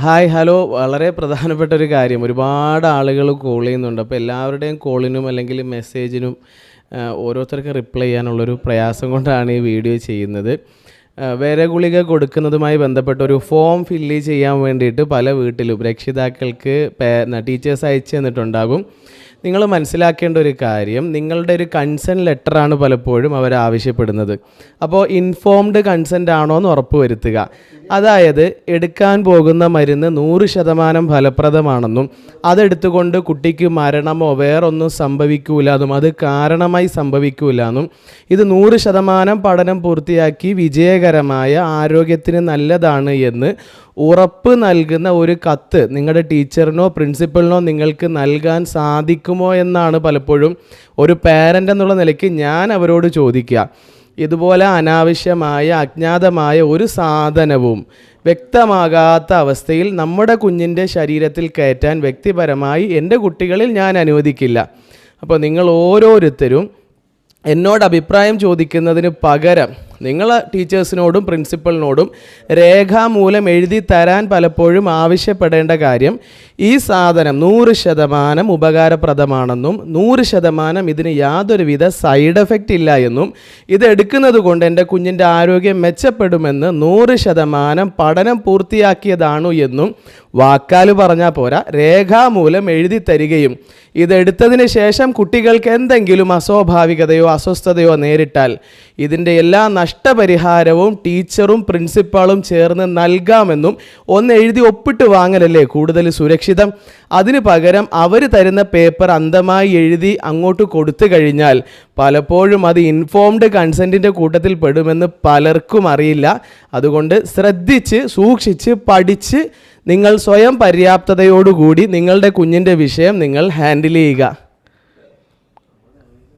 Hi hello. വളരെ പ്രധാനപ്പെട്ട ഒരു കാര്യം, ഒരുപാട് ആളുകൾ കോൾ ചെയ്യുന്നുണ്ട്. അപ്പോൾ എല്ലാവരുടെയും കോളിനും അല്ലെങ്കിൽ മെസ്സേജിനും ഓരോരുത്തർക്കും റിപ്ലൈ ചെയ്യാനുള്ളൊരു പ്രയാസം കൊണ്ടാണ് ഈ വീഡിയോ ചെയ്യുന്നത്. വേറെ ഗുളിക കൊടുക്കുന്നതുമായി ബന്ധപ്പെട്ട ഒരു ഫോം ഫില്ല് ചെയ്യാൻ വേണ്ടിയിട്ട് പല വീട്ടിലും രക്ഷിതാക്കൾക്ക് ടീച്ചേഴ്സ് അയച്ചു തന്നിട്ടുണ്ടാകും. നിങ്ങൾ മനസ്സിലാക്കേണ്ട ഒരു കാര്യം, നിങ്ങളുടെ ഒരു കൺസെൻ ലെറ്ററാണ് പലപ്പോഴും അവർ ആവശ്യപ്പെടുന്നത്. അപ്പോൾ ഇൻഫോംഡ് കൺസെൻ്റ് ആണോ എന്ന് ഉറപ്പ് വരുത്തുക. അതായത് എടുക്കാൻ പോകുന്ന മരുന്ന് 100% ഫലപ്രദമാണെന്നും അതെടുത്തുകൊണ്ട് കുട്ടിക്ക് മരണമോ വേറൊന്നും സംഭവിക്കൂല എന്നും അത് കാരണമായി സംഭവിക്കൂല എന്നും ഇത് 100% പഠനം പൂർത്തിയാക്കി വിജയകരമായ ആരോഗ്യത്തിന് നല്ലതാണ് എന്ന് ഉറപ്പ് നൽകുന്ന ഒരു കത്ത് നിങ്ങളുടെ ടീച്ചറിനോ പ്രിൻസിപ്പലിനോ നിങ്ങൾക്ക് നൽകാൻ സാധിക്കുമോ എന്നാണ് പലപ്പോഴും ഒരു പാരൻ്റ് എന്നുള്ള നിലയ്ക്ക് ഞാൻ അവരോട് ചോദിക്കുക. ഇതുപോലെ അനാവശ്യമായ അജ്ഞാതമായ ഒരു സാധനവും വ്യക്തമാകാത്ത അവസ്ഥയിൽ നമ്മുടെ കുഞ്ഞിൻ്റെ ശരീരത്തിൽ കയറ്റാൻ വ്യക്തിപരമായി എൻ്റെ കുട്ടികളിൽ ഞാൻ അനുവദിക്കില്ല. അപ്പോൾ നിങ്ങൾ ഓരോരുത്തരും എന്നോട് അഭിപ്രായം ചോദിക്കുന്നതിന് പകരം നിങ്ങൾ ടീച്ചേഴ്സിനോടും പ്രിൻസിപ്പലിനോടും രേഖാമൂലം എഴുതി തരാൻ പലപ്പോഴും ആവശ്യപ്പെടേണ്ട കാര്യം, ഈ സാധനം 100% ഉപകാരപ്രദമാണെന്നും 100% ഇതിന് യാതൊരുവിധ സൈഡ് എഫക്റ്റ് ഇല്ല എന്നും ഇത് എടുക്കുന്നത് കൊണ്ട് എൻ്റെ കുഞ്ഞിൻ്റെ ആരോഗ്യം മെച്ചപ്പെടുമെന്ന് 100% പഠനം പൂർത്തിയാക്കിയതാണു എന്നും വാക്കാൽ പറഞ്ഞാൽ പോരാ, രേഖാമൂലം എഴുതി തരികയും ഇതെടുത്തതിന് ശേഷം കുട്ടികൾക്ക് എന്തെങ്കിലും അസ്വാഭാവികതയോ അസ്വസ്ഥതയോ നേരിട്ടാൽ ഇതിൻ്റെ എല്ലാ നഷ്ടപരിഹാരവും ടീച്ചറും പ്രിൻസിപ്പാളും ചേർന്ന് നൽകാമെന്നും ഒന്ന് എഴുതി ഒപ്പിട്ട് വാങ്ങലല്ലേ കൂടുതൽ സുരക്ഷിതം. അതിന് പകരം അവർ തരുന്ന പേപ്പർ അന്ധമായി എഴുതി അങ്ങോട്ട് കൊടുത്തു കഴിഞ്ഞാൽ പലപ്പോഴും അത് ഇൻഫോംഡ് കൺസെൻറ്റിൻ്റെ കൂട്ടത്തിൽ പെടുമെന്ന് പലർക്കും അറിയില്ല. അതുകൊണ്ട് ശ്രദ്ധിച്ച് സൂക്ഷിച്ച് പഠിച്ച് നിങ്ങൾ സ്വയം പര്യാപ്തതയോടുകൂടി നിങ്ങളുടെ കുഞ്ഞിൻ്റെ വിഷയം നിങ്ങൾ ഹാൻഡിൽ ചെയ്യുക.